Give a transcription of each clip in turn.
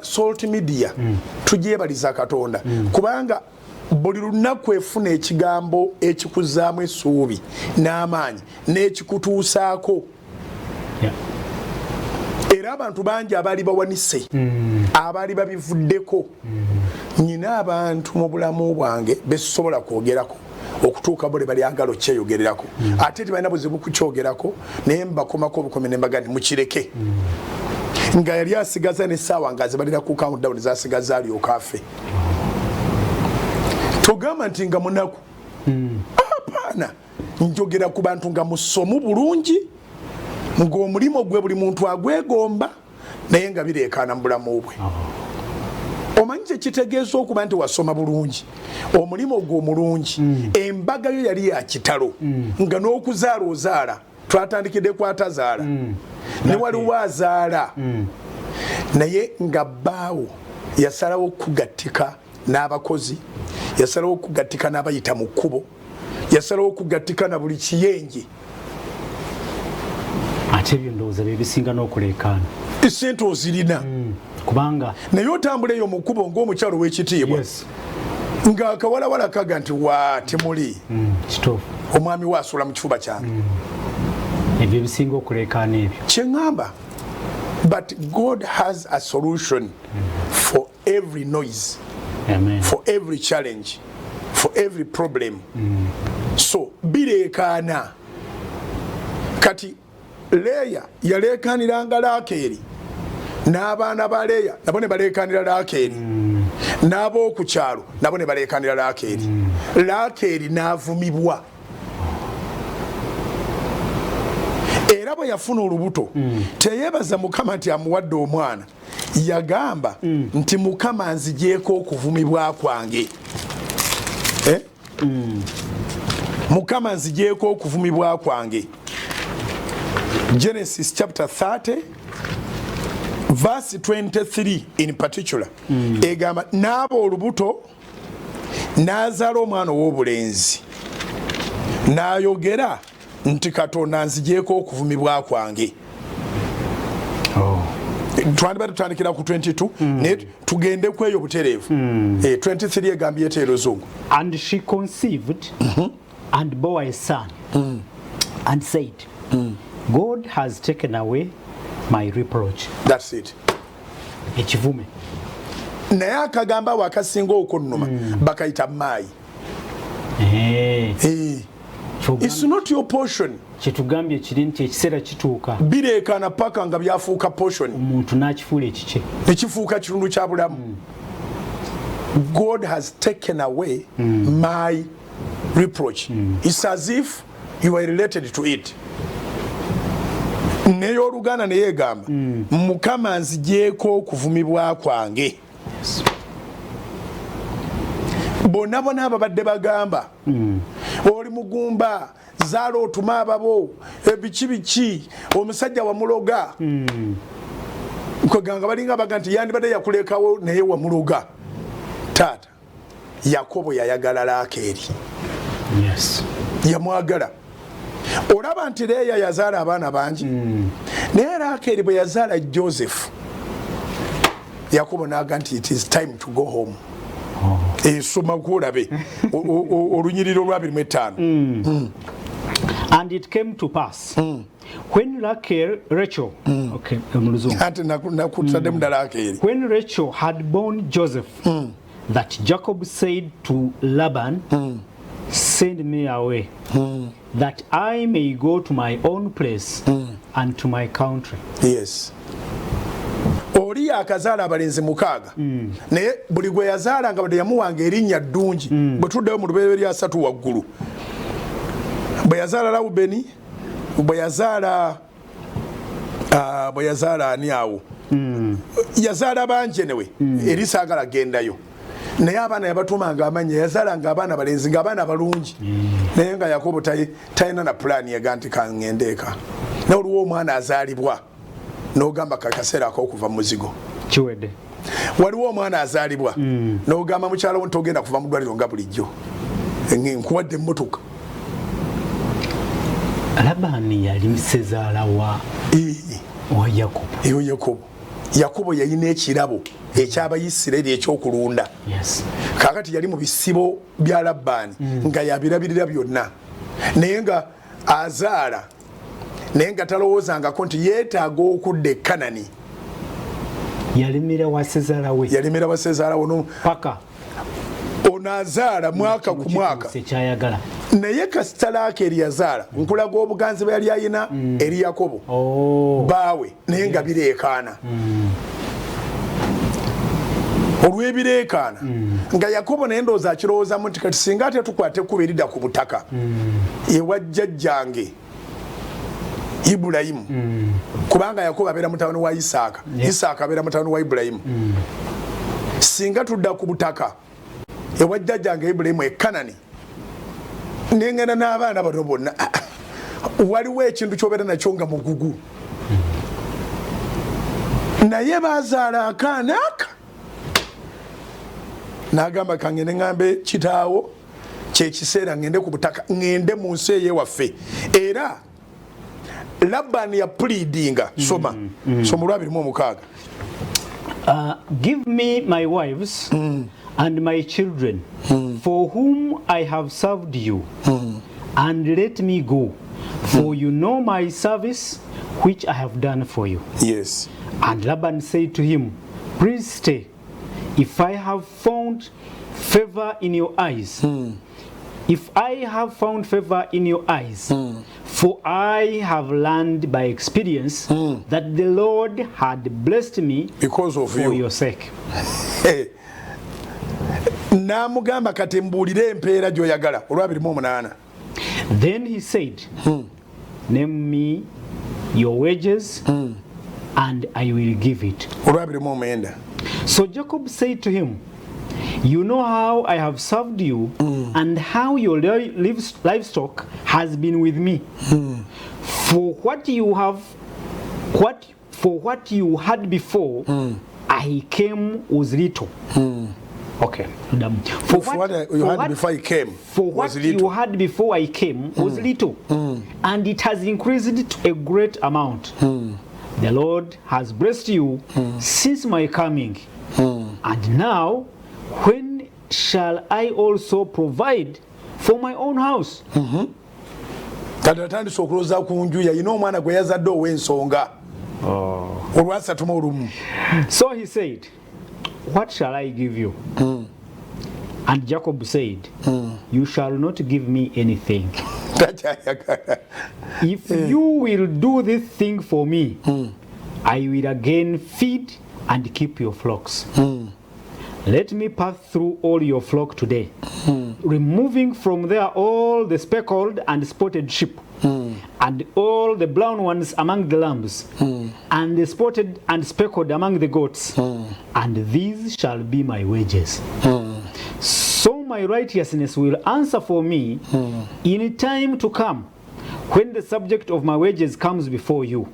Salt Media tugyebaliza Katonda kubanga buli lunaku efuna ekigambo ekikuzaamu essuubi n'amaanyi n'ekikutuusaako. Era abantu bangi abaali bawanise abaali babivuddeko nyina abantu mu bulamu bwange besobola kwogerako okutuuka bole bali agalo kyeyogererako ate tibalina buzibu kukyogerako naye mbakomako obukome ne mbaga nti mukireke nga yali asigaza n'essaawa nga zibalira ku countdown zasigaza alyoka afe. Togamba nti nga munaku apaana njogera ku bantu nga musomu bulungi ng'omulimu gwe buli muntu agwegomba naye nga bireekaana mu bulamu bwe. Omanyi kyekitegeeza okuba nti wasoma bulungi omulimu gwe omulungi embaga yo yali ya kitalo nga n'okuzaala ozaala twatandikidde kwatazaala ne waliwo azaala naye nga bbaawo yasalawo okugattika n'abakozi yasalawo okugattika n'abayita mu kkubo yasalawo okugattika na buli kiyenje. Ate ebyo ndowooza bye bisinga n'okuleekaana esente ozirina kubanga naye otambuleyo mu kkubo ng'omukyalo w'ekitiibwa ng'akawalawala kaga nti wa temuli kituufu omwami we asula mu kifuba kyange. ebyo bisinga okuleekaana ebyo kye ŋŋamba. But God has a solution for every noise. Amen. For every challenge, for every problem. So bireekaana kati Leya yaleekaaniranga Laakeeri n'abaana ba Leya nabo ne baleekaanira Laakeeri n'ab'oku kyalo nabo ne baleekaanira Laakeeri. Laakeeri n'avumibwa era bwe yafuna olubuto teyeebaza Mukama nti amuwadde omwana yagamba nti Mukama nzigyeko okuvumibwa kwange. Mukama nzigyeko okuvumibwa kwange. Genesis chapter 30 verse 23 in particular egamba n'aba olubuto n'azaala omwana ow'obulenzi n'ayogera nti Katonda nzigyeko okuvumibwa kwange. Twandibadde tutandikira ku 22 naye tugende ku eyo butereevu. 23 egambye eteerozungu. And she conceived and bore a son and said God has taken away my reproach. That's it. Ekivume. Naye akagamba wakasinga okunnuma bakayita maayi. It's not your portion. Kyetugambye kiri nti ekiseera kituuka bireekaana paka nga byafuuka portion omuntu n'akifuula ekikye nekifuuka kirundu kya bulamu. God has taken away my reproach. It's as if you are related to it. Naye Oluganda naye egamba Mukama nzigyeko okuvumibwa kwange. Bonna bonna ababadde bagamba oli mugumba zaala otuma ababo ebiki biki omusajja wamuloga kweganga balinga baga nti yandibadde yakulekawo naye wamuloga. Taata Yakobo yayagala Laakeeri. Yamwagala. Olaba nti Leeya yazaala abaana bangi naye Laakeeri bwe yazaala Joseph Yakobo n'aga nti it is time to go home. Soma kulabe olunyiriro lwa 25. And it came to pass when Rachel when Rachel had born Joseph that Jacob said to Laban, send me away that I may go to my own place and to my country. Yes. Oli akazaala abalenzi 6 naye buli gwe yazaala nga bade yamuwanga erinnya ddungi bwe tuddeyo mu lubereberye 3 waggulu. Bwe yazaala Lawubeni, bwe yazaala ani awo yazaala bangi newe eri saagala gendayo naye abaana yabatumanga amanya yazaalanga abaana balenzi nga abaana balungi naye nga Yakobo talina na pulaani yaga nti kangendeeka naye oluwo omwana azaalibwa n'ogamba kakaseera ak'okuva mu muzigo kiwedde. Waliwo omwana azaalibwa n'ogamba mukyala wo ntogenda kuva mu ddwaliro nga bulijjo nkuwadde emmotoka. Labani yali musezaala wa Yakobo. Yakobo Yakobo yalina ekirabo ekyabayisirayiri ekyokulunda. Yes. Kakati yali mu bisibo bya Labbaani nga yabirabirira byonna, naye nga azaala naye nga talowoozangako nti yeetaaga okudda e Kanani. Yalimira wasezaala we paka ono azaala mwaka ku mwaka, sekyayagala. naye kasitalaaka Eriyazaala nkulaga obuganzi bwe yali ayina eri Yakobo baawe, naye nga bireekaana. Olw'ebireekaana nga Yakobo naye ndowooza akirowoozamu nti kati singa ate tukwate ekkubo eridda ku butaka ewa jjajjange Ibulayimu, kubanga Yakobo abeera mutabani wa Isaaka, Isaaka abeera mutabani wa Ibulayimu. Singa tudda ku butaka ewa jjajjange Ibulayimu e Kanani, nengenda n'abaana bano bonna, waliwo ekintu kyobeera nakyo nga mugugu, naye bazaala akaana aka. N'agamba kangende ngambe kitaawo kyekiseera ngende ku butaka, ngende mu nsi ey'ewaffe. Era Labbaani ya pleadinga, soma soma 26. Give me my wives and my children, for whom I have served you, and let me go, for you know my service which I have done for you. Yes. And Laban said to him, please stay, if I have found favor in your eyes. If I have found favor in your eyes, for I have learned by experience that the Lord had blessed me because of for your sake. Namugamba kati mbuulire empeera gy'oyagala. 28. Then he said, name me your wages, and I will give it. 29. So Jacob said to him, you know how I have served you, and how your livestock has been with me. For what you had before, I came was little. Okay. For what you had before I came was little. You had before I came was little, and it has increased to a great amount. The Lord has blessed you since my coming, and now when shall I also provide for my own house? Kati atandise okulowooza ku nju yalina omwana gwe yazadde ow'ensonga olwasatuma olumu. So he said, what shall I give you? And Jacob said, you shall not give me anything. If you will do this thing for me, I will again feed and keep your flocks. Let me pass through all your flock today, removing from there all the speckled and spotted sheep, and all the brown ones among the lambs, and the spotted and speckled among the goats, and these shall be my wages. So my righteousness will answer for me in time to come, when the subject of my wages comes before you.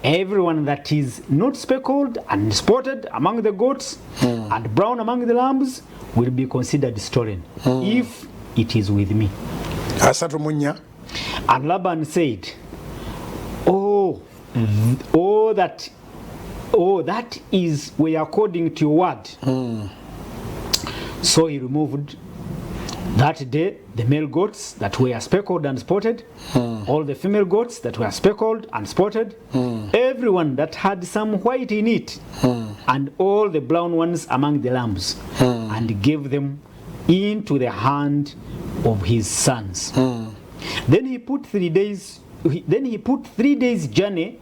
Everyone that is not speckled and spotted among the goats and brown among the lambs will be considered stolen, if it is with me. And Laban said, that is way according to your word. So he removed that day the male goats that were speckled and spotted, all the female goats that were speckled and spotted, everyone that had some white in it, and all the brown ones among the lambs, and gave them into the hand of his sons. Then he put 3 days. Then he put 3 days' journey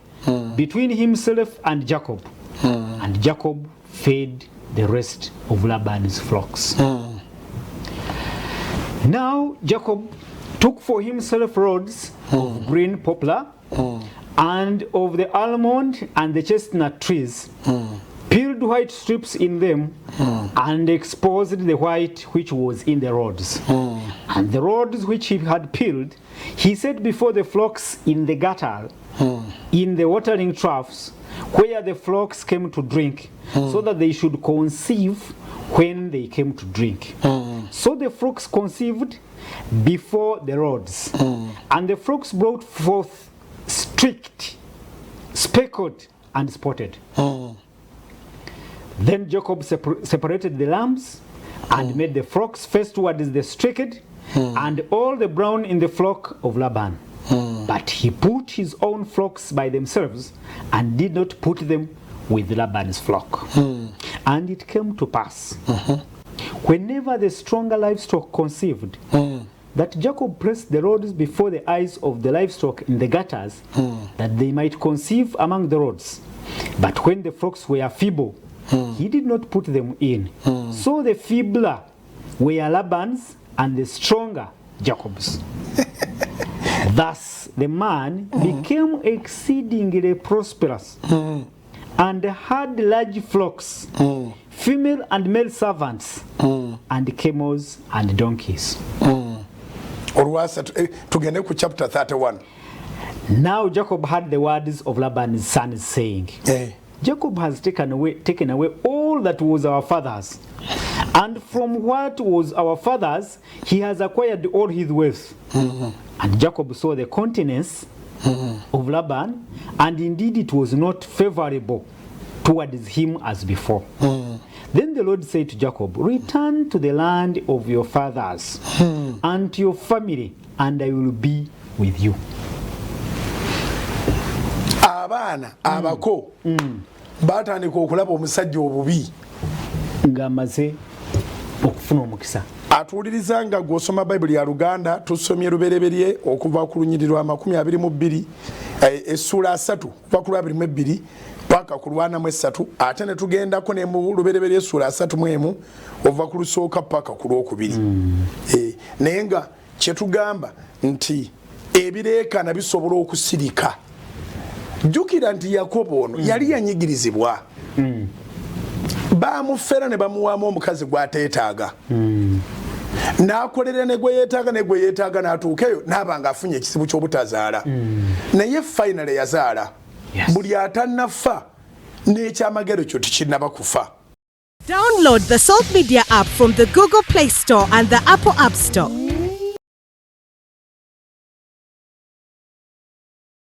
between himself and Jacob, and Jacob fed the rest of Laban's flocks. Now Jacob took for himself rods of green poplar, and of the almond and the chestnut trees, peeled white strips in them, and exposed the white which was in the rods. And the rods which he had peeled, he set before the flocks in the gutter, in the watering troughs, where the flocks came to drink, so that they should conceive when they came to drink. So the flocks conceived before the rods, and the flocks brought forth streaked, speckled, and spotted. Then Jacob separated the lambs and made the flocks face towards the streaked and all the brown in the flock of Laban. But he put his own flocks by themselves and did not put them with Laban's flock. And it came to pass, whenever the stronger livestock conceived, that Jacob placed the rods before the eyes of the livestock in the gutters, that they might conceive among the rods. But when the flocks were feeble, he did not put them in. So the feebler were Laban's, and the stronger Jacob's. Thus the man became exceedingly prosperous, and had large flocks, female and male servants, and camels and donkeys. Tugende ku chapter 31. Now Jacob heard the words of Laban's sons saying, Jacob has taken away all that was our father's, and from what was our father's he has acquired all his wealth. And Jacob saw the countenance of Laban, and indeed it was not favorable towards him as before. Then the Lord said to Jacob, return to the land of your fathers and to your family, and I will be with you. Abaana abako batandika okulaba omusajja obubi ng'amaze okufuna omukisa. Atuuliriza nga gw'osoma Bayibuli ya Luganda tusomye lubereberye okuva ku lunyiriri lwa 22 essula 3 kuva ku 22 paka ku 43 ate ne tugendako ne mu lubereberye essula 3 ova ku lusooka paka ku 2 naye nga kye tugamba nti ebireekana bisobola okusirika. Jjukira nti Yakobo ono yali yanyigirizibwa, bamufera ne bamuwaamu omukazi gw'ateetaaga, n'akolera ne gwe yeetaaga n'atuukeyo n'aba ng'afunye ekizibu ky'obutazaala, naye finally yazaala. Buli atannafa n'ekyamagero kyo tekinnaba kufa. Download the Salt Media app from the Google Play Store and the Apple App Store.